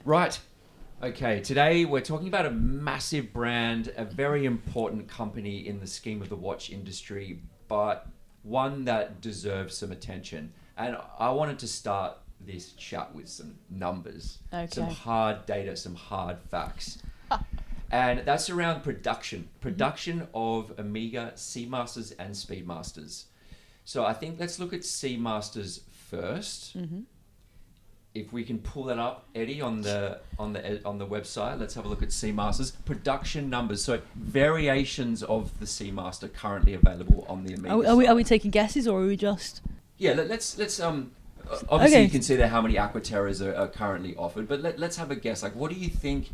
Right. Okay, today we're talking about a massive brand, a very important company in the scheme of the watch industry, but one that deserves some attention. And I wanted to start this chat with some numbers, some Okay. hard data, some hard facts. And that's around production of Amiga Seamasters and Speedmasters. So I think let's look at Seamasters first. If we can pull that up, Eddie, on the website, let's have a look at Seamasters production numbers. So variations of the Seamaster currently available on the Amiga. Are we taking guesses or are we just? Yeah, let's obviously Okay. you can see there how many Aquaterras are currently offered, but let's have a guess. Like, what do you think?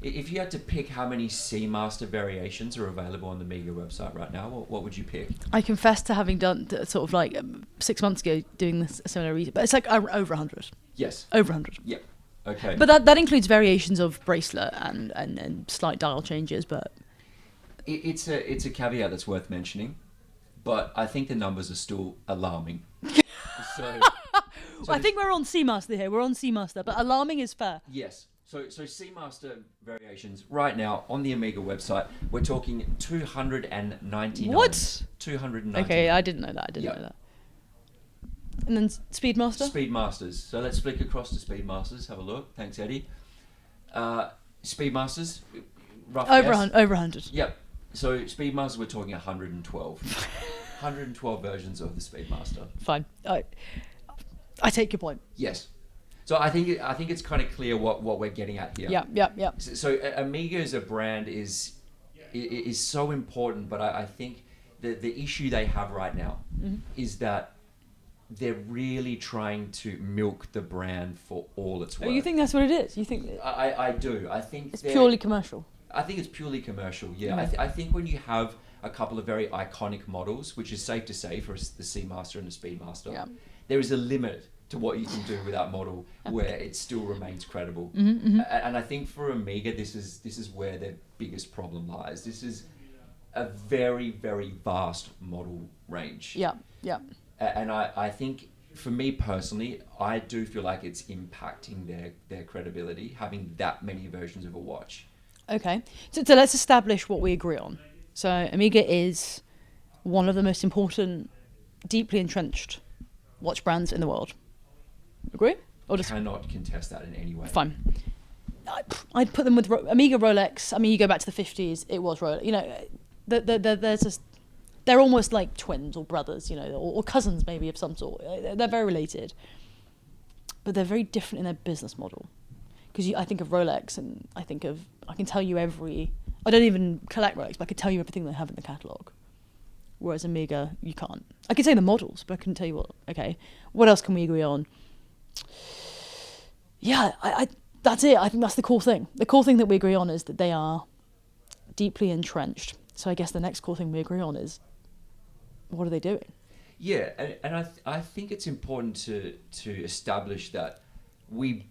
If you had to pick how many Seamaster variations are available on the Amiga website right now, what would you pick? I confess to having done sort of like 6 months ago doing this similar research, but it's like over 100. Yes. Over 100. Yep. Okay. But that includes variations of bracelet and slight dial changes. But It's a caveat that's worth mentioning, but I think the numbers are still alarming. so I think we're on Seamaster here. We're on Seamaster, but alarming is fair. yes. So Seamaster variations right now on the Amiga website, we're talking 299. What? 299. Okay, I didn't know that. I didn't Yep. know that. And then Speedmaster. Speedmasters. So let's flick across to Speedmasters. Have a look. Thanks, Eddie. Speedmasters, rough Over guess. over 100. Yep. So Speedmasters, we're talking 112. 112 versions of the Speedmaster. Fine. I take your point. Yes. So I think it's kind of clear what we're getting at here. Yeah. So Amiga as a brand is so important, but I think the issue they have right now is that they're really trying to milk the brand for all it's worth. You think that's what it is? You think I do. I think it's purely commercial? I think it's purely commercial. Yeah. Yeah. I think when you have a couple of very iconic models, which is safe to say for the Seamaster and the Speedmaster, Yeah. there is a limit to what you can do with that model where it still remains credible. And I think for Amiga, this is where their biggest problem lies. This is a very, very vast model range. Yeah. And I think for me personally, I do feel like it's impacting their credibility having that many versions of a watch. Okay. So let's establish what we agree on. So Amiga is one of the most important, deeply entrenched watch brands in the world. Agree? Or just Cannot contest that in any way. fine. I'd put them with Amiga, Rolex. I mean, you go back to the 50s, it was Rolex. You know, there's just, they're almost like twins or brothers, you know, or cousins maybe of some sort. They're very related. But they're very different in their business model. Because I think of Rolex and I can tell you I don't even collect Rolex, but I can tell you everything they have in the catalogue. Whereas Amiga, you can't. I can say the models, but I couldn't tell you what else can we agree on? Yeah, I that's it. I think that's the cool thing. The cool thing that we agree on is that they are deeply entrenched. So I guess the next cool thing we agree on is, what are they doing? Yeah, and I think it's important to establish that we're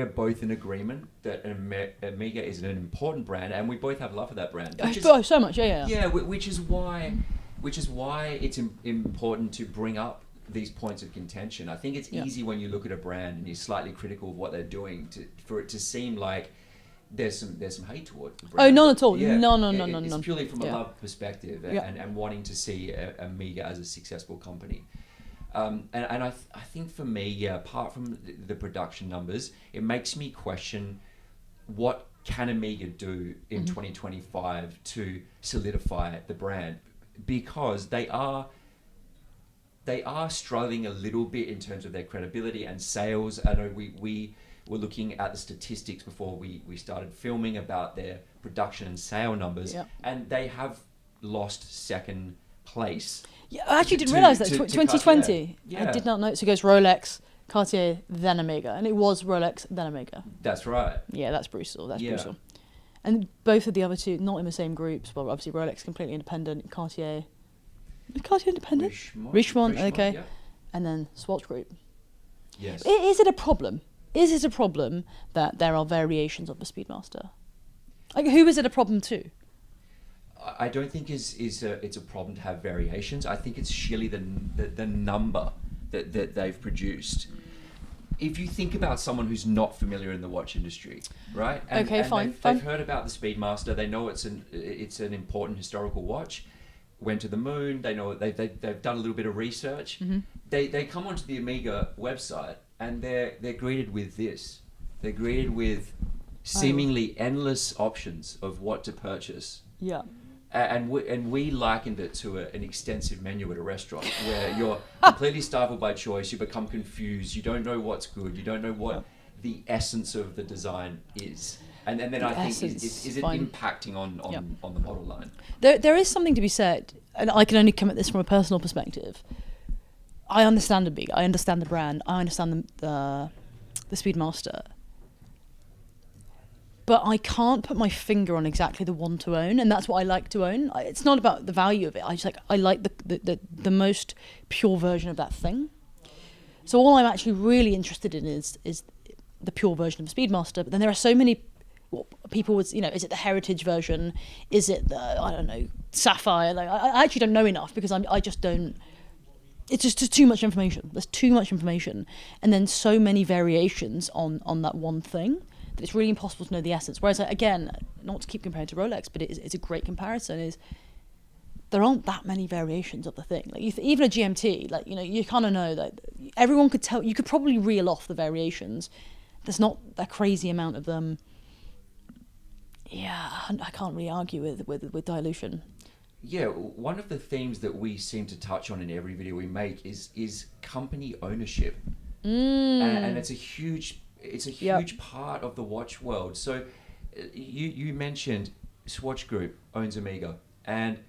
both in agreement that Amiga is an important brand, and we both have love for that brand. So much, yeah. Yeah, which is why it's important to bring up these points of contention. I think it's easy when you look at a brand and you're slightly critical of what they're doing for it to seem like there's some hate towards the brand. Oh, none at all. Yeah, No. It's purely from a love perspective Yeah. and wanting to see Amiga as a successful company. And I think for me, apart from the production numbers, it makes me question what can Amiga do in 2025 to solidify the brand, because they are struggling a little bit in terms of their credibility and sales. I know we were looking at the statistics before we started filming about their production and sale numbers, and they have lost second place. Yeah, I actually didn't realise that. to 2020. Yeah. I did not know. So it goes Rolex, Cartier, then Amiga. And it was Rolex, then Amiga. That's right. Yeah, that's brutal. Brutal. And both of the other two, not in the same groups. Well, obviously Rolex completely independent. Cartier... Is Cartier independent? Richemont, okay. Yeah. And then Swatch Group. Yes. Is it a problem? Is it a problem that there are variations of the Speedmaster? Like, who is it a problem to? I don't think it's a problem to have variations. I think it's sheerly the number that they've produced. if you think about someone who's not familiar in the watch industry, right? Okay, fine. They've heard about the Speedmaster. They know it's an important historical watch. Went to the moon. They know they've done a little bit of research. Mm-hmm. They come onto the Omega website and they're greeted with this. They're greeted with seemingly endless options of what to purchase. Yeah. And we likened it to an extensive menu at a restaurant where you're completely stifled by choice. You become confused. You don't know what's good. You don't know what the essence of the design is. And then I think, is it impacting on the model line? There is something to be said, and I can only come at this from a personal perspective. I understand Omega. I understand the brand. I understand the Speedmaster. But I can't put my finger on exactly the one to own, and that's what I like to own. It's not about the value of it. I like the most pure version of that thing. So all I'm actually really interested in is the pure version of Speedmaster. But then there are so many people with, is it the heritage version? Is it the sapphire? Like I actually don't know enough because I just don't. It's just too much information. There's too much information, and then so many variations on that one thing. It's really impossible to know the essence. Whereas, again, not to keep comparing to Rolex, but it's a great comparison, is there aren't that many variations of the thing. Like even a GMT, you kind of know that everyone could tell, you could probably reel off the variations. There's not a crazy amount of them. Yeah, I can't really argue with dilution. Yeah, one of the themes that we seem to touch on in every video we make is company ownership. And it's a huge part of the watch world. So you mentioned Swatch Group owns Omega, and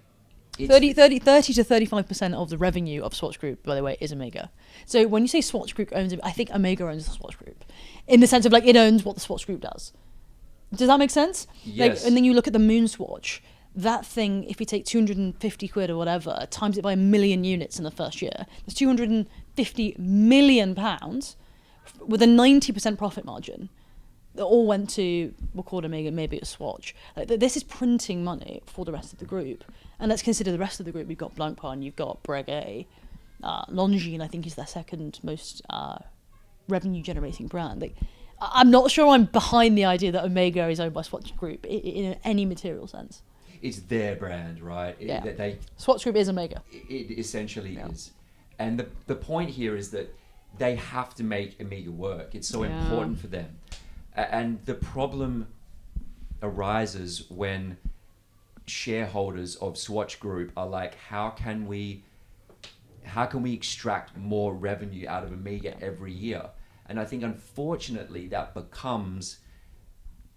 30 to 35% of the revenue of Swatch Group, by the way, is Omega. So when you say Swatch Group owns, I think Omega owns the Swatch Group, in the sense of it owns what the Swatch Group does. Does that make sense? Yes. And then you look at the MoonSwatch. That thing, if you take 250 quid or whatever, times it by 1 million units in the first year, there's 250 million pounds with a 90% profit margin that all went to, we'll call it Omega, maybe a Swatch. This is printing money for the rest of the group. And let's consider the rest of the group. You've got Blancpain, you've got Breguet, Longines, I think, is their second most revenue generating brand. I'm not sure I'm behind the idea that Omega is owned by Swatch Group in any material sense. It's their brand, right? Yeah. Swatch Group is Omega. It essentially is. And the point here is that they have to make Omega work. It's so important for them. And the problem arises when shareholders of Swatch Group are like, how can we extract more revenue out of Omega every year? And I think, unfortunately, that becomes,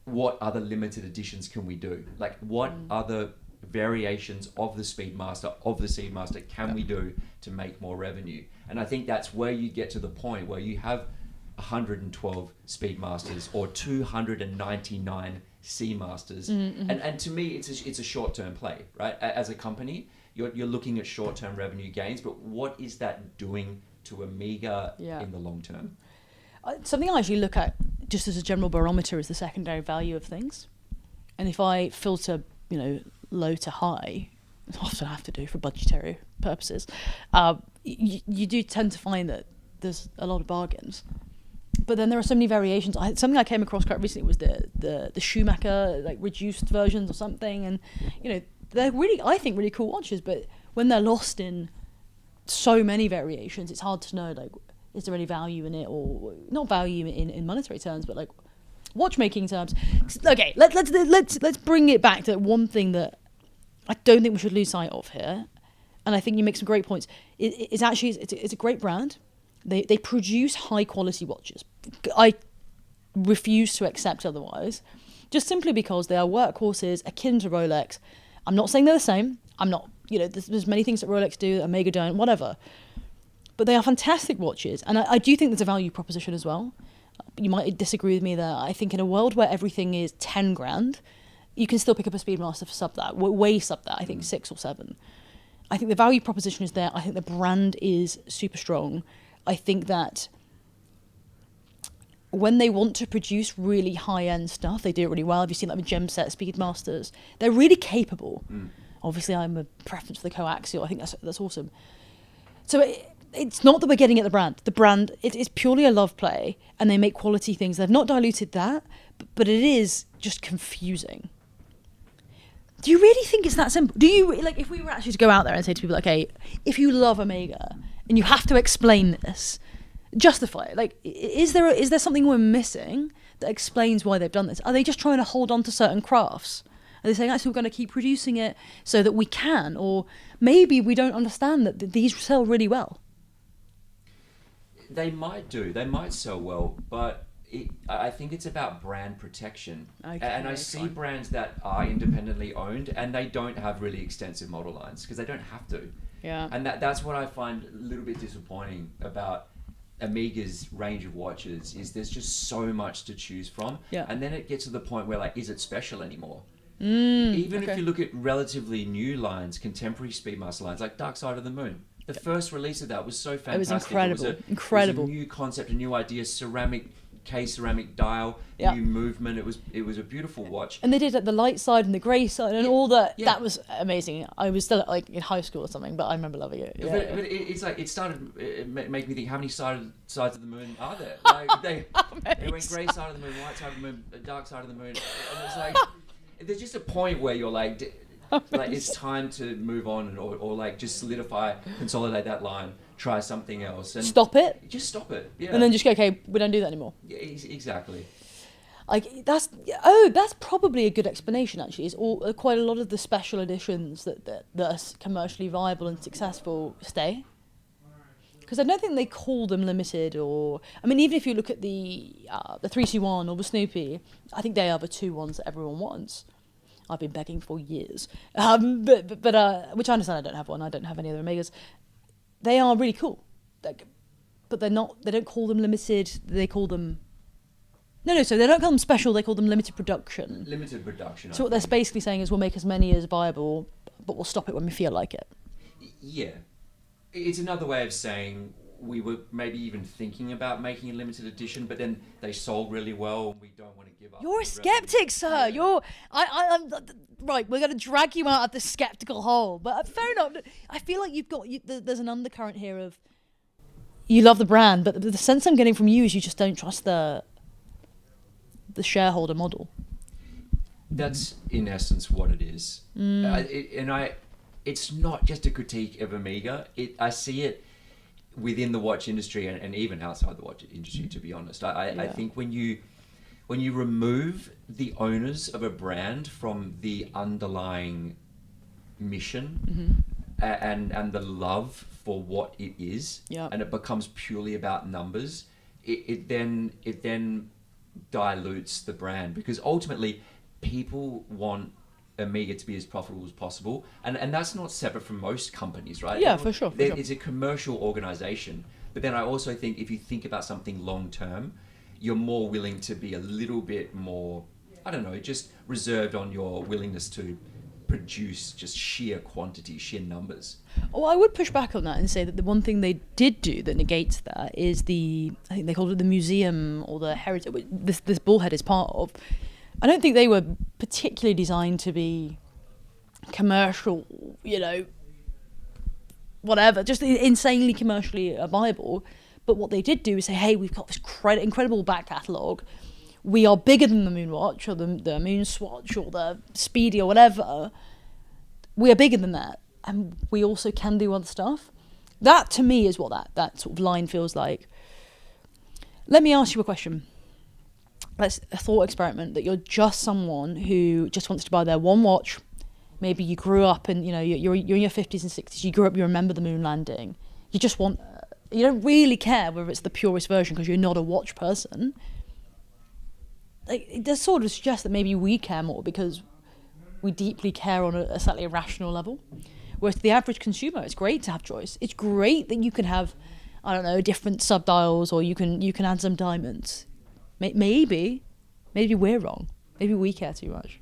what other limited editions can we do? Like, what other variations of the Speedmaster can we do to make more revenue? And I think that's where you get to the point where you have 112 Speedmasters or 299 Seamasters. And to me, it's a short-term play, right? As a company, you're looking at short-term revenue gains, but what is that doing to Omega in the long term? Something I actually look at just as a general barometer is the secondary value of things. And if I filter, low to high, often I have to do for budgetary purposes, you do tend to find that there's a lot of bargains. But then there are so many variations. Something I came across quite recently was the Schumacher reduced versions or something, and they're really, I think, really cool watches. But when they're lost in so many variations, it's hard to know is there any value in it, or not value in monetary terms, but watchmaking terms. Okay, let's bring it back to one thing that I don't think we should lose sight of here, and I think you make some great points. It's a great brand. They produce high quality watches. I refuse to accept otherwise, just simply because they are workhorses akin to Rolex. I'm not saying they're the same. I'm not. There's many things that Rolex do that Omega don't. Whatever. But they are fantastic watches, and I do think there's a value proposition as well. You might disagree with me there. I think in a world where everything is 10 grand, you can still pick up a Speedmaster for sub that, way sub that, I think 6 or 7. I think the value proposition is there. I think the brand is super strong. I think that when they want to produce really high-end stuff, they do it really well. Have you seen with gem set Speedmasters? They're really capable. Obviously, I'm a preference for the coaxial. I think that's awesome. So it's not that we're getting at the brand. The brand, it's purely a love play, and they make quality things. They've not diluted that, but it is just confusing. Do you really think it's that simple? Do you, like, if we were actually to go out there and say to people, okay, if you love Omega and you have to explain this, justify it. Like, is there something we're missing that explains why they've done this? Are they just trying to hold on to certain crafts? Are they saying, actually, we're going to keep producing it so that we can? Or maybe we don't understand that these sell really well. They might do. They might sell well, but I think it's about brand protection. Okay, and I see brands that are independently owned and they don't have really extensive model lines because they don't have to. Yeah. And that's what I find a little bit disappointing about Omega's range of watches is there's just so much to choose from. Yeah. And then it gets to the point where, like, is it special anymore? Even if you look at relatively new lines, contemporary Speedmaster lines, like Dark Side of the Moon. The first release of that was so fantastic. It was incredible. It was a new concept, a new idea, ceramic dial, new movement. It was a beautiful watch. And they did like the light side and the grey side and all that. Yeah. That was amazing. I was still like in high school or something, but I remember loving it. Yeah. But it's like it made me think, how many sides of the moon are there? Like they went grey side of the moon, white side of the moon, dark side of the moon, and it's like there's just a point where you're like it's time to move on or like just solidify, consolidate that line, try something else, and stop it. Just stop it, yeah. And then just go, okay, we don't do that anymore. Yeah, exactly. Like that's probably a good explanation. Actually, is quite a lot of the special editions that are commercially viable and successful stay. Because I don't think they call them limited, or I mean, even if you look at the 3C1 or the Snoopy, I think they are the two ones that everyone wants. I've been begging for years, but which I understand. I don't have one. I don't have any other Omegas. They are really cool, but they're not. They don't call them limited. They call them no. So they don't call them special. They call them limited production. Limited production. So what they're basically saying is, we'll make as many as viable, but we'll stop it when we feel like it. Yeah, it's another way of saying we were maybe even thinking about making a limited edition, but then they sold really well. We don't want to give up. You're a skeptic, sir. Yeah. I'm right. We're going to drag you out of the skeptical hole. But fair enough. I feel like there's an undercurrent here of you love the brand, but the sense I'm getting from you is you just don't trust the shareholder model. That's in essence what it is. It's not just a critique of Omega. I see it within the watch industry and even outside the watch industry, to be honest. I think when you remove the owners of a brand from the underlying mission and the love for what it is, and it becomes purely about numbers, it then dilutes the brand, because ultimately people want Omega to be as profitable as possible, and that's not separate from most companies, right? Yeah, for sure. It's a commercial organization, but then I also think if you think about something long term, you're more willing to be a little bit more, I don't know, just reserved on your willingness to produce just sheer quantity, sheer numbers. Oh, I would push back on that and say that the one thing they did do that negates that is I think they called it the museum or the heritage, this bullhead is part of. I don't think they were particularly designed to be commercial, whatever, just insanely commercially viable. But what they did do is say, hey, we've got this incredible back catalogue. We are bigger than the MoonWatch or the MoonSwatch or the Speedy or whatever. We are bigger than that. And we also can do other stuff. That, to me, is what that sort of line feels like. Let me ask you a question. Let's a thought experiment that you're just someone who just wants to buy their one watch. Maybe you grew up and you're in your 50s and 60s. You grew up, you remember the moon landing. You just want, you don't really care whether it's the purest version because you're not a watch person. Like, it does sort of suggest that maybe we care more because we deeply care on a slightly irrational level. Whereas to the average consumer, it's great to have choice. It's great that you can have, I don't know, different subdials, or you can add some diamonds. Maybe we're wrong. Maybe we care too much.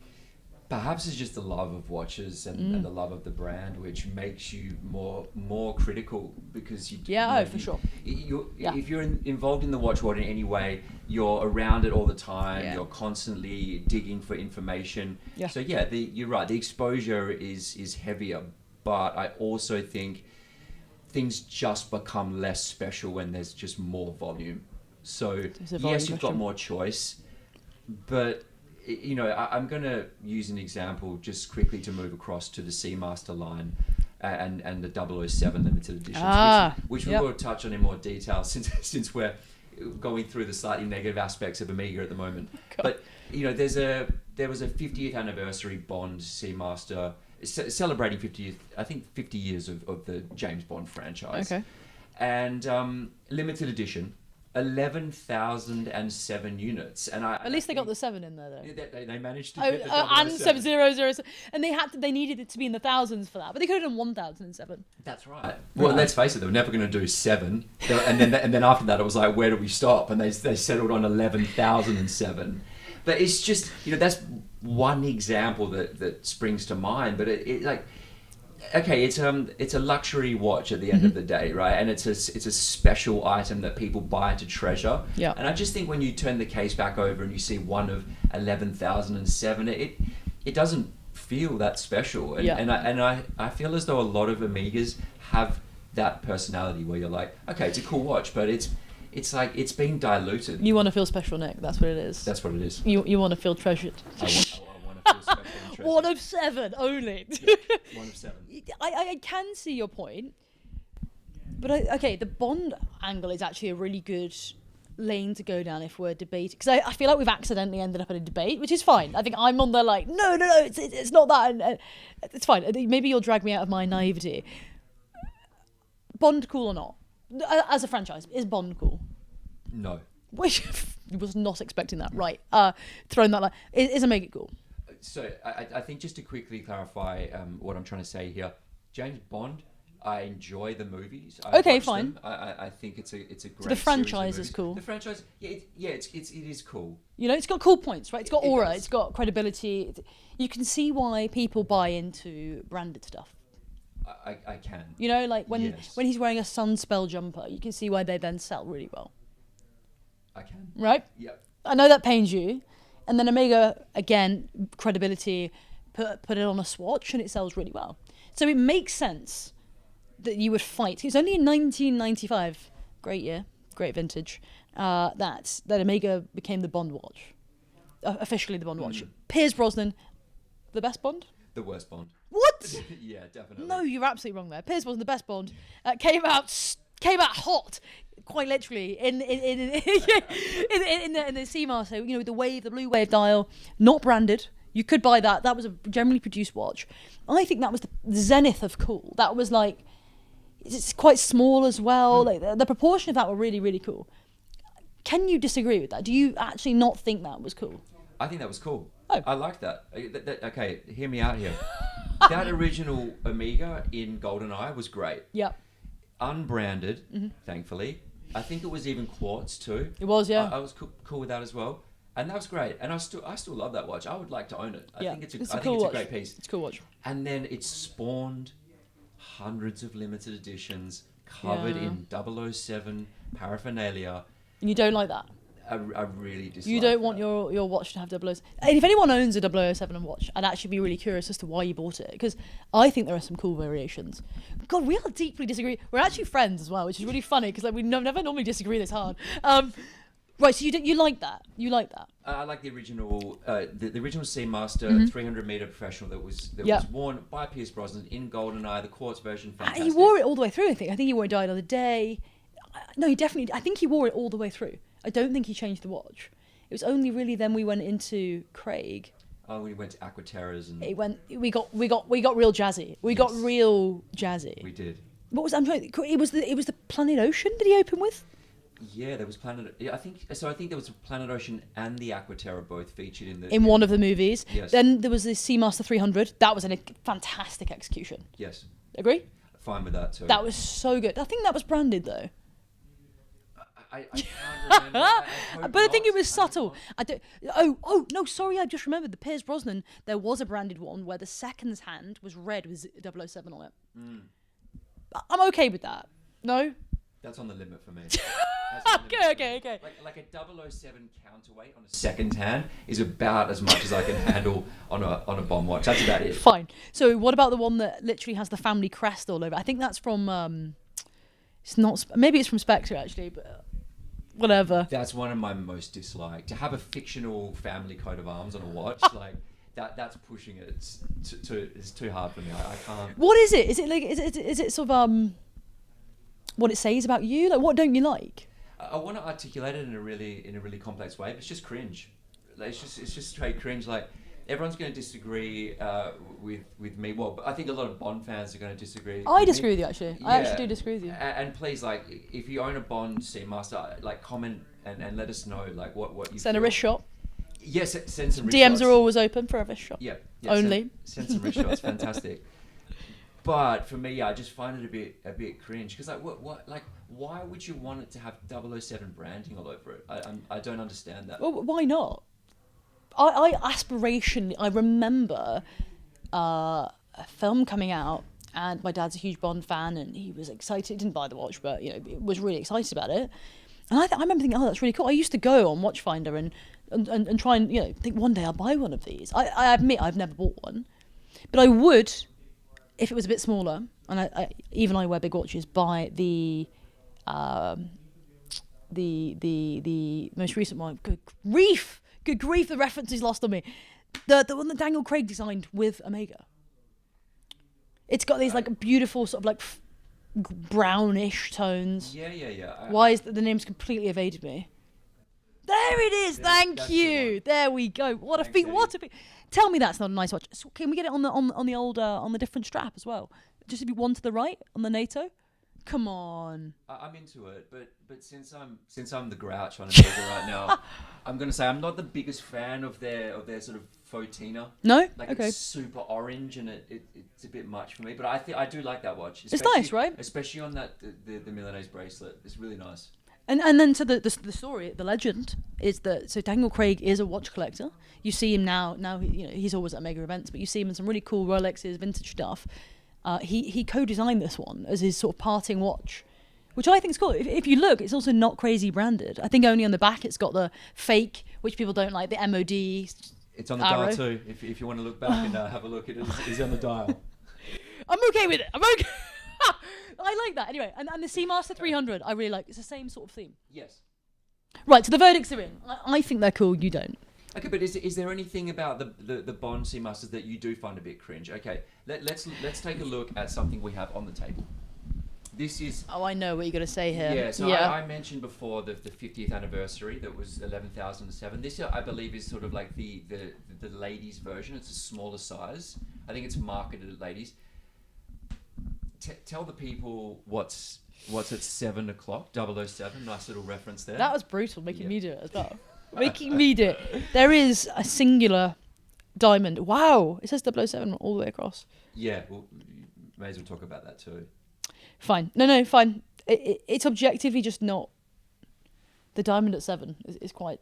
Perhaps it's just the love of watches and the love of the brand, which makes you more critical, because for sure. If you're involved in the watch world in any way, you're around it all the time. You're constantly digging for information. So you're right. The exposure is heavier, but I also think things just become less special when there's just more volume. So It's a volume yes, you've got question. more choice, but you know, I'm going to use an example just quickly to move across to the Seamaster line and the 007 limited editions, which we yep. will touch on in more detail since we're going through the slightly negative aspects of Amiga at the moment. God. But you know, there was a 50th anniversary Bond Seamaster celebrating 50 years of the James Bond franchise. Okay. And limited edition, 11,007 units, and At least they got the 7 in there though. they managed to Oh, get the and 007. 7,007, and they needed it to be in the thousands for that, but they could have done 1,007. That's right. Well, let's face it, they were never going to do 7, and then after that, it was like, where do we stop? And they settled on 11,007. But it's just, you know, that's one example that springs to mind. But it like, okay, it's a luxury watch at the end of the day, right? And it's a special item that people buy to treasure. Yeah. And I just think when you turn the case back over and you see one of 11,007, it doesn't feel that special. And, Yeah. and I feel as though a lot of Amigas have that personality where you're like, okay, it's a cool watch, but it's like it's being diluted. You want to feel special, Nick. That's what it is. That's what it is. You want to feel treasured. I want to feel special and treasured. 1 of 7 only. Yeah, 1 of 7. I can see your point, but okay, the Bond angle is actually a really good lane to go down if we're debating, because I feel like we've accidentally ended up in a debate, which is fine. I think I'm on the like, no, it's not that, and it's fine. I think maybe you'll drag me out of my naivety. Bond cool or not? As a franchise, is Bond cool? No. Which was not expecting that. Right. Throwing that line. Is Omega cool? So I think just to quickly clarify what I'm trying to say here, James Bond, I enjoy the movies. Okay, watched fine. them. I think it's a great So the franchise series of is movies. cool. The franchise, it is cool. You know, it's got cool points, right? It's got It aura. does. It's got credibility. You can see why people buy into branded stuff. I can. You know, like when Yes. he's wearing a Sunspell jumper, you can see why they then sell really well, I can. right? Yep. I know that pains you. And then Omega, again, credibility, put it on a Swatch and it sells really well. So it makes sense that you would fight. It's only in 1995, great year, great vintage, that Omega became the Bond watch. Officially the Bond watch. Piers Brosnan, the best Bond? The worst Bond. What? Yeah, definitely. No, you're absolutely wrong there. Piers Brosnan, the best Bond, came out hot, quite literally, in the Seamaster. You know, the blue wave dial, not branded. You could buy that. That was a generally produced watch. I think that was the zenith of cool. That was like, it's quite small as well. Like the proportion of that were really, really cool. Can you disagree with that? Do you actually not think that was cool? I think that was cool. Oh. I like that. Okay, hear me out here. That original Amiga in GoldenEye was great. Yeah, Unbranded, thankfully. I think it was even quartz too. it was. Yeah, I was cool with that as well, and that was great. And I still love that watch. I would like to own it. I think it's a cool a watch. great piece. It's a cool watch. And then it spawned hundreds of limited editions covered Yeah. in 007 paraphernalia. And you don't like that. I really dislike. You don't want that. your watch to have 007. And if anyone owns a 007 watch, I'd actually be really curious as to why you bought it, because I think there are some cool variations. God, we are deeply disagree. We're actually friends as well, which is really funny because like, we never normally disagree this hard. Right, so you like that? You like that? I like the original, the original Seamaster 300 meter professional that was worn by Pierce Brosnan in GoldenEye, the quartz version. Fantastic. He wore it all the way through. I think he wore it died on the day. No, he definitely. I think he wore it all the way through. I don't think he changed the watch. It was only really then we went into Craig. Oh, we went to Aquaterras and We got real jazzy. We got real jazzy. we did. What was I'm trying? It was the Planet Ocean. Did he open with? Yeah, there was Planet. Yeah, I think so. I think there was Planet Ocean and the Aquaterra both featured in the. In one of the movies. Yes. Then there was the Seamaster 300. That was a fantastic execution. Yes. Agree? Fine with that too. That was so good. I think that was branded though. I can't remember. I hope But I think not. it was I hope subtle. not. Oh no, sorry, I just remembered the Piers Brosnan. There was a branded one where the second's hand was red with 007 on it. I'm okay with that. No. That's on the limit for me. That's on the limit for me. Okay. Like a 007 counterweight on a second hand is about as much as I can handle on a bomb watch. That's about it. Fine. So what about the one that literally has the family crest all over? I think that's from It's not. Maybe it's from Spectre actually, but whatever. That's one of my most disliked. To have a fictional family coat of arms on a watch, like that's pushing it. It's too hard for me. I can't. What is it? Is it like? Is it sort of what it says about you? Like, what don't you like? I want to articulate it in a really complex way, but it's just cringe. Like, it's just straight cringe. Like, everyone's going to disagree with me. Well, but I think a lot of Bond fans are going to disagree. I disagree with you actually. Yeah. I actually do disagree with you. And please, like, if you own a Bond Seamaster, like, comment and let us know, like, what you Send feel. a wrist shot. Yes, send some wrist DMs shots. are always open for a wrist shot. Yeah. Only. Send some wrist shots. Fantastic. But for me, I just find it a bit cringe because, like, what like, why would you want it to have 007 branding all over it? I don't understand that. Well, why not? I remember a film coming out, and my dad's a huge Bond fan, and he was excited. He didn't buy the watch, but was really excited about it. And I remember thinking, oh, that's really cool. I used to go on Watchfinder and try and think one day I'll buy one of these. I admit I've never bought one, but I would if it was a bit smaller. And I wear big watches. Buy the most recent one. Good grief, the reference is lost on me. The one that Daniel Craig designed with Omega. It's got these like beautiful sort of like brownish tones. Yeah. Why is the name's completely evaded me? There it is. Thank you. There we go. What a feat. What a feat. Tell me that's not a nice watch. So can we get it on the old on the different strap as well? Just if you one to the right on the NATO. Come on. I'm into it, but since I'm the grouch on Omega right now, I'm gonna say I'm not the biggest fan of their sort of Fotina. No, like okay. It's super orange and it's a bit much for me. But I do like that watch. It's nice, right? Especially on that the Milanese bracelet. It's really nice. And then so the story, the legend is that so Daniel Craig is a watch collector. You see him now he's always at Omega events, but you see him in some really cool Rolexes, vintage stuff. He co-designed this one as his sort of parting watch, which I think is cool. If you look, it's also not crazy branded. I think only on the back it's got the fake, which people don't like, the MOD. It's on the arrow. dial too. If you want to look back and have a look, it is on the dial. I'm okay with it. I'm okay. I like that. Anyway, and the Seamaster 300, I really like. It's the same sort of theme. Yes. Right, so the verdicts are in. I think they're cool. You don't. Okay, but is there anything about the Bond Seamasters that you do find a bit cringe? Okay, let's take a look at something we have on the table. This is... Oh, I know what you're going to say here. Yeah, so yeah. I mentioned before the 50th anniversary that was 11,007. This, I believe, is sort of like the ladies' version. It's a smaller size. I think it's marketed at ladies. Tell the people what's at 7 o'clock, 007. Nice little reference there. That was brutal, making me do it as well. Making me do it. There is a singular diamond. Wow, it says 007 all the way across. Yeah, well, may as well talk about that too. Fine. No, fine. It's objectively just not. The diamond at 7 is quite.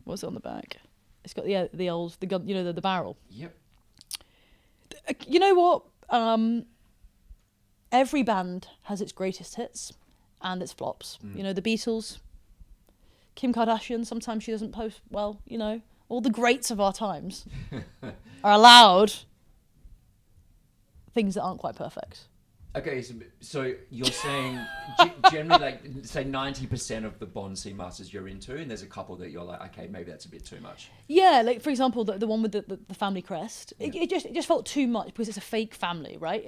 What's it on the back? It's got the old gun, the barrel. Yep. You know what? Every band has its greatest hits and its flops. The Beatles, Kim Kardashian. Sometimes she doesn't post well. All the greats of our times are allowed things that aren't quite perfect. Okay, so you're saying generally, like, say 90% of the Bond Seamasters you're into, and there's a couple that you're like, okay, maybe that's a bit too much. Yeah, like for example, the one with the family crest. Yeah. It just felt too much because it's a fake family, right?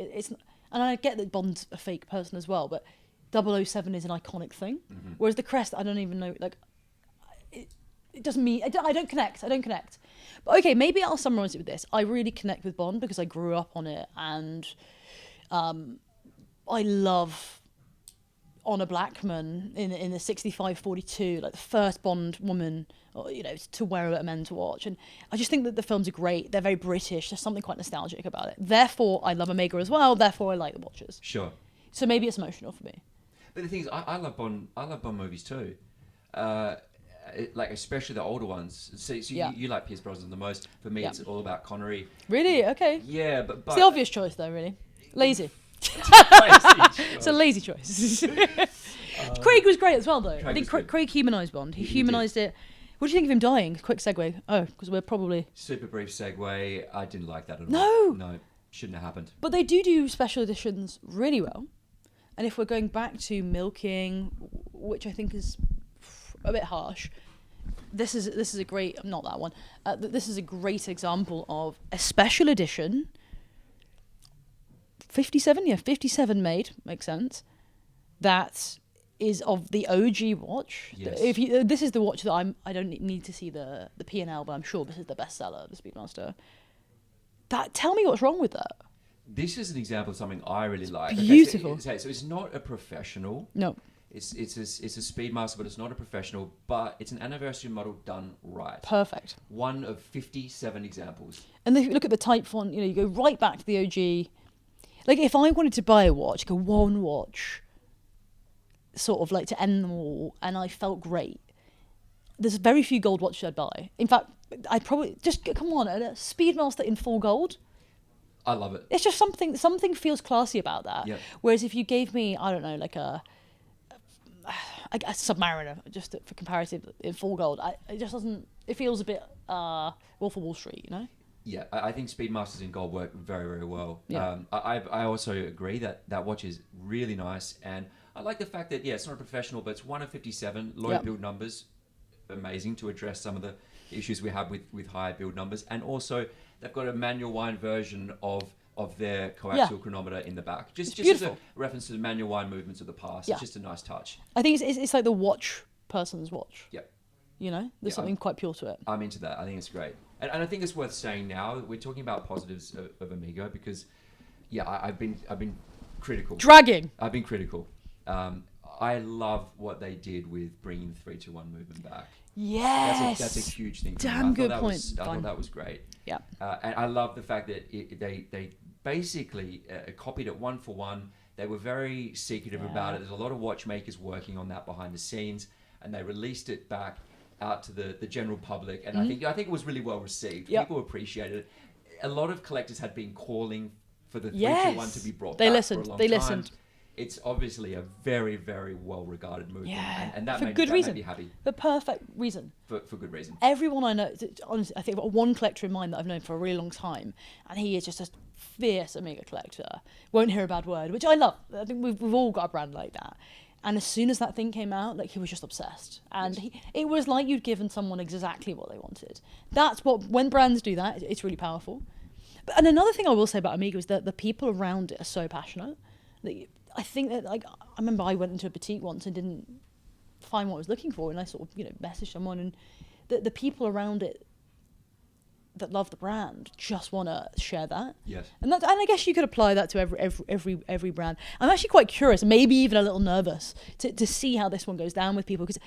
And I get that Bond's a fake person as well, but 007 is an iconic thing. Mm-hmm. Whereas the crest, I don't even know, like, it doesn't mean, I don't connect. But okay, maybe I'll summarize it with this. I really connect with Bond because I grew up on it, and I love Honor Blackman in the 6542, like the first Bond woman, to wear a men's watch. And I just think that the films are great. They're very British. There's something quite nostalgic about it. Therefore, I love Omega as well. Therefore, I like the watches. Sure. So maybe it's emotional for me. But the thing is, I love Bond. I love Bond movies too. Like especially the older ones. So Yeah. you like Pierce Brosnan the most. For me, it's all about Connery. Really? Okay. Yeah, but It's the obvious choice, though. Really, lazy. It's a lazy choice. Craig was great as well, though. I think Craig humanised Bond. He humanised it. What do you think of him dying? Quick segue. Oh, because we're probably... Super brief segue. I didn't like that at all. No! No, shouldn't have happened. But they do special editions really well. And if we're going back to milking, which I think is a bit harsh, this is a great, not that one. This is a great example of a special edition. 57 made, makes sense. That is of the OG watch. Yes. This is the watch that I don't need to see the P&L, but I'm sure this is the bestseller, the Speedmaster. Tell me what's wrong with that. This is an example of something I really like. Beautiful. Okay, so it's not a professional. No. It's a Speedmaster, but it's not a professional. But it's an anniversary model done right. Perfect. One of 57 examples. And if you look at the type font, you go right back to the OG. Like, if I wanted to buy a watch, like a one watch, sort of like to end them all, and I felt great, there's very few gold watches I'd buy. In fact, I'd probably just come on, a Speedmaster in full gold. I love it. It's just something feels classy about that. Yep. Whereas if you gave me, I don't know, like a Submariner, just for comparative, in full gold, it just doesn't. It feels a bit Wolf of Wall Street, you know. Yeah, I think Speedmasters in gold work very, very well. Yeah. I also agree that watch is really nice, and I like the fact that it's not a professional, but it's one of 57 low Yep. build numbers, amazing to address some of the issues we have with higher build numbers, and also they've got a manual wind version of their coaxial chronometer in the back. Just as a reference to the manual wind movements of the past. Yeah. It's just a nice touch. I think it's like the watch person's watch. Yep. You know, there's something quite pure to it. I'm into that. I think it's great. And I think it's worth saying now that we're talking about positives of Amiga because, I've been critical. Dragging. I've been critical. I love what they did with bringing the 3-2-1 movement back. Yes. That's a huge thing. Damn good point. I thought that was great. Yeah. And I love the fact that they basically copied it one for one. They were very secretive about it. There's a lot of watchmakers working on that behind the scenes, and they released it back out to the general public. And I think it was really well received. Yep. People appreciated it. A lot of collectors had been calling for the 3-2-1 to be brought They back listened. for a long They time. listened. It's obviously a very, very well-regarded movement. Yeah, And that for made good reason. me happy. The perfect reason. For good reason. Everyone I know, honestly, I think I've got one collector in mind that I've known for a really long time, and he is just a fierce Amiga collector. Won't hear a bad word, which I love. I think we've all got a brand like that. And as soon as that thing came out, like, he was just obsessed. And it was like you'd given someone exactly what they wanted. That's when brands do that, it's really powerful. And another thing I will say about Amiga is that the people around it are so passionate. I think that, like, I remember I went into a boutique once and didn't find what I was looking for, and I sort of, messaged someone, and the people around it that love the brand just want to share that. Yes. And I guess you could apply that to every brand. I'm actually quite curious, maybe even a little nervous, to see how this one goes down with people, because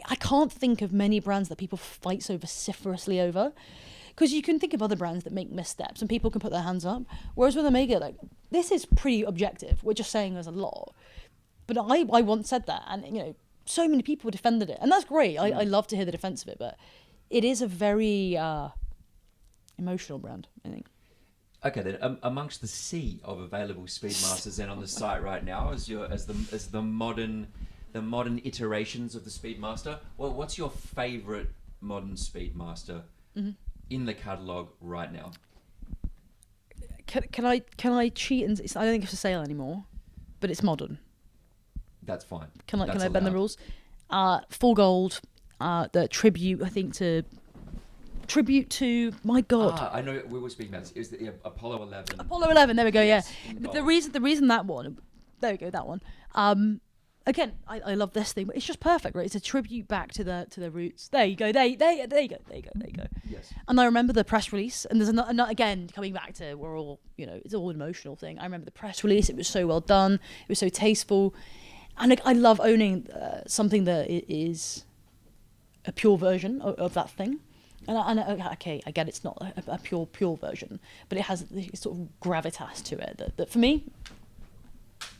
I can't think of many brands that people fight so vociferously over. Because you can think of other brands that make missteps and people can put their hands up. Whereas with Amiga, like, this is pretty objective. We're just saying there's a lot. But I once said that, and so many people defended it, and that's great. I love to hear the defense of it, but it is a very emotional brand, I think. Okay, then amongst the sea of available Speedmasters then on the site right now, as the modern iterations of the Speedmaster, well, what's your favourite modern Speedmaster in the catalogue right now? Can I cheat and I don't think it's for sale anymore, but it's modern. That's fine. Can I bend the rules? Full gold, the tribute to my God. I know we were speaking about this. It was the Apollo 11. Apollo 11. There we go. Yes, Yeah. in But gold. the reason that one. There we go. That one. Again, I love this thing, but it's just perfect, right? It's a tribute back to the roots. There you go. There you go. Yes. And I remember the press release, and there's another again coming back to we're all it's all an emotional thing. I remember the press release; it was so well done, it was so tasteful, and I love owning something that is a pure version of that thing. And okay, I get it's not a pure version, but it has this sort of gravitas to it that for me,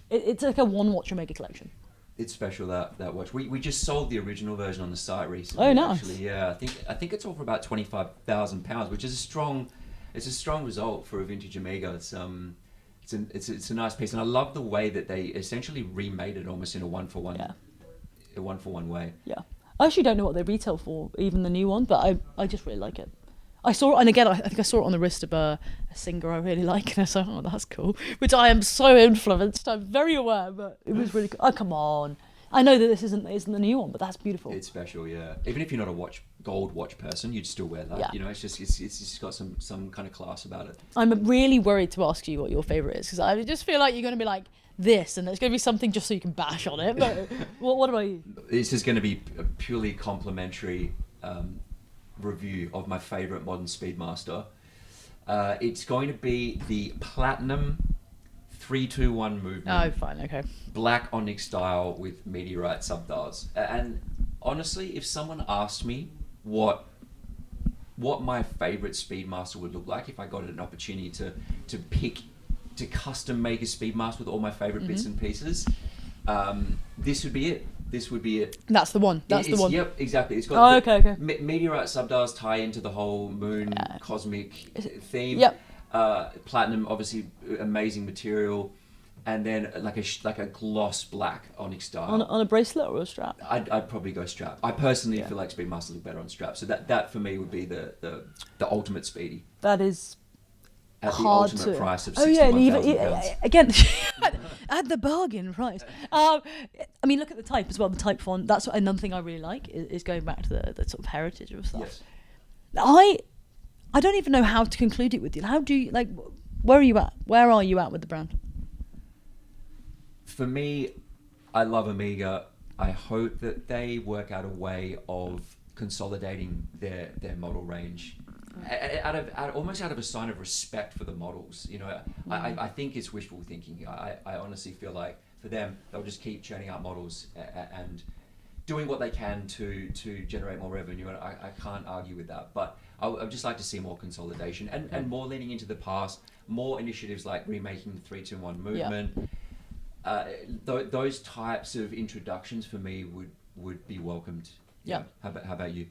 it's like a one watch Omega collection. It's special that watch. We just sold the original version on the site recently. Oh, nice. Actually, yeah. I think it's all for about £25,000, which is a strong result for a vintage Amiga. It's a nice piece, and I love the way that they essentially remade it almost in a one for one way. Yeah, I actually don't know what they retail for, even the new one, but I just really like it. I saw it, and again, I think I saw it on the wrist of a singer I really like, and I was like, oh, that's cool. Which I am so influenced. I'm very aware, but it was really cool. Oh, come on. I know that this isn't the new one, but that's beautiful. It's special, yeah. Even if you're not a gold watch person, you'd still wear that. Yeah. You know, it's just got some kind of class about it. I'm really worried to ask you what your favourite is, because I just feel like you're going to be like this, and there's going to be something just so you can bash on it. But what about you? This is going to be a purely complimentary review of my favourite modern Speedmaster. It's going to be the Platinum 321 movement. Oh, fine, okay. Black onyx style with meteorite subdials. And honestly, if someone asked me what my favorite Speedmaster would look like if I got an opportunity to custom make a Speedmaster with all my favorite bits and pieces, this would be it. This would be it. That's the one. That's the one. Yep, exactly. It's got okay. Meteorite subdials tie into the whole moon cosmic theme. Yep. Platinum, obviously, amazing material, and then like a gloss black onyx style. On a bracelet or a strap? I'd probably go strap. I personally feel like Speedmasters look better on strap, so that for me would be the ultimate Speedy. That is at hard the ultimate to price of oh yeah, and £61,000. again at the bargain price. I mean, look at the type as well. The type font. That's another thing I really like is going back to the sort of heritage of stuff. Yes. I don't even know how to conclude it with you. How do you like? Where are you at? Where are you at with the brand? For me, I love Omega. I hope that they work out a way of consolidating their model range. Almost out of a sign of respect for the models, you know, I think it's wishful thinking. I honestly feel like for them, they'll just keep churning out models and doing what they can to generate more revenue, and I can't argue with that. But I'd just like to see more consolidation and more leaning into the past, more initiatives like remaking the 321 movement. Those types of introductions for me would be welcomed. Yeah. How about you?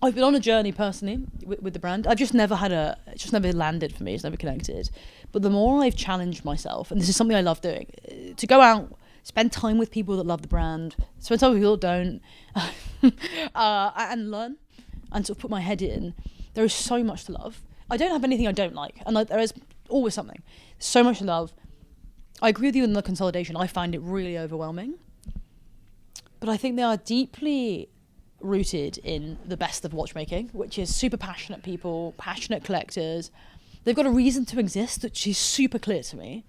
I've been on a journey personally with the brand. It's just never landed for me. It's never connected. But the more I've challenged myself, and this is something I love doing, to go out, spend time with people that love the brand, spend time with people that don't, and learn, and sort of put my head in. There is so much to love. I don't have anything I don't like, and there is always something. So much to love. I agree with you in the consolidation. I find it really overwhelming. But I think they are deeply rooted in the best of watchmaking, which is super passionate people, passionate collectors. They've got a reason to exist, which is super clear to me.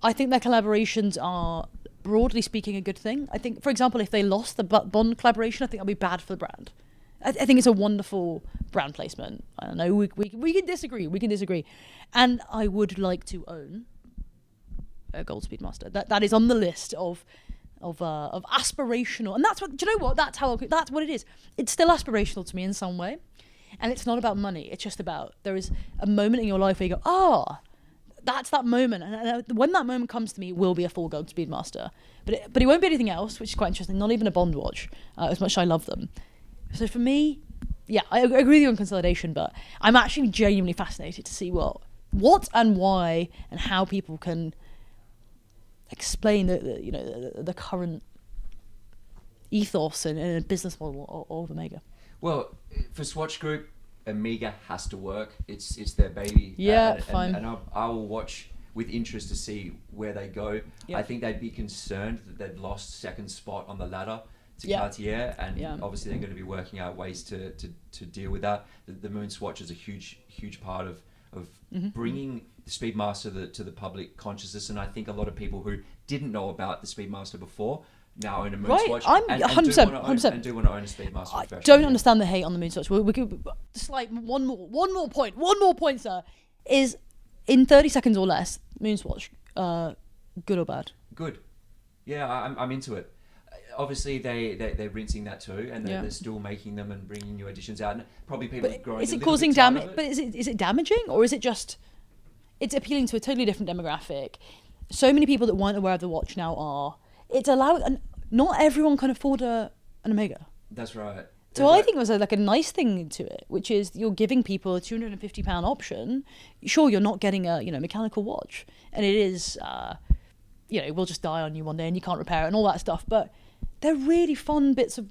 I think their collaborations are, broadly speaking, a good thing. I think, for example, if they lost the Bond collaboration, I think that would be bad for the brand. I think it's a wonderful brand placement. I don't know, we can disagree. And I would like to own a gold Speedmaster. That is on the list of aspirational, and that's what, do you know what, that's what it is. It's still aspirational to me in some way, and it's not about money. It's just about, there is a moment in your life where you go, that's that moment, and when that moment comes to me, it will be a full gold Speedmaster, but it won't be anything else, which is quite interesting. Not even a Bond watch, as much as I love them. So for me, yeah, I agree with you on consolidation, but I'm actually genuinely fascinated to see what and why and how people can explain the current ethos and business model of Omega. Well, for Swatch Group, Omega has to work. It's their baby. Yeah, fine. And I will watch with interest to see where they go. Yep. I think they'd be concerned that they'd lost second spot on the ladder to Cartier, and obviously they're going to be working out ways to deal with that. The MoonSwatch is a huge part of bringing the Speedmaster to the public consciousness, and I think a lot of people who didn't know about the Speedmaster before now own a MoonSwatch. I'm 100%. And do want to own a Speedmaster. I don't understand the hate on the MoonSwatch. We could just like one more point, sir. Is in 30 seconds or less, MoonSwatch, good or bad? Good. Yeah, I'm into it. Obviously, they're rinsing that too, and they're still making them and bringing new editions out. And probably people are growing. Is it causing damage? But is it damaging, or is it just? It's appealing to a totally different demographic. So many people that weren't aware of the watch now are. It's allowed, and not everyone can afford an Omega. That's right. So I think it was like a nice thing to it, which is you're giving people a £250 option. Sure, you're not getting a mechanical watch, and it is it will just die on you one day and you can't repair it and all that stuff. But they're really fun bits of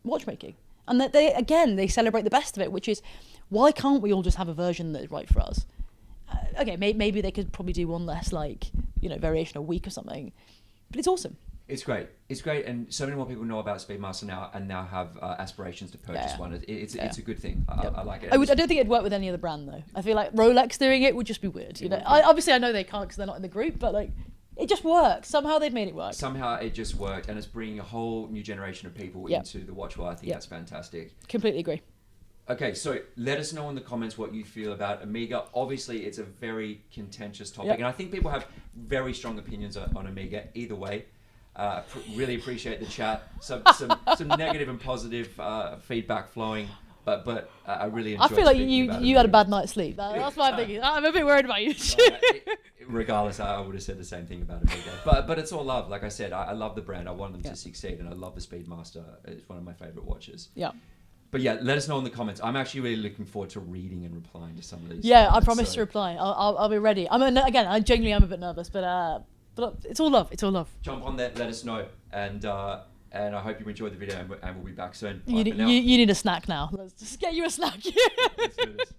watchmaking. And that they celebrate the best of it, which is, why can't we all just have a version that is right for us? Okay, maybe they could probably do one less, like, variation a week or something. But it's awesome. It's great. It's great, and so many more people know about Speedmaster now, and now have aspirations to purchase one. It's a good thing. I like it. I don't think it'd work with any other brand though. I feel like Rolex doing it would just be weird. Obviously I know they can't because they're not in the group, but like, it just works. Somehow they've made it work. Somehow it just worked, and it's bringing a whole new generation of people into the watch world. I think that's fantastic. Completely agree. Okay, so let us know in the comments what you feel about Omega. Obviously, it's a very contentious topic, and I think people have very strong opinions on Omega either way. Really appreciate the chat. Some negative and positive feedback flowing, but I really enjoyed. I feel like you had a bad night's sleep. That's what I'm thinking. I'm a bit worried about you. Regardless, I would have said the same thing about Omega. But it's all love. Like I said, I love the brand. I want them to succeed, and I love the Speedmaster. It's one of my favorite watches. Yeah. But yeah, let us know in the comments. I'm actually really looking forward to reading and replying to some of these. Yeah, comments, I promise to reply. I'll be ready. I genuinely am a bit nervous, but it's all love. It's all love. Jump on there, let us know, and I hope you enjoyed the video, and we'll be back soon. You need a snack now. Let's just get you a snack. Let's do this.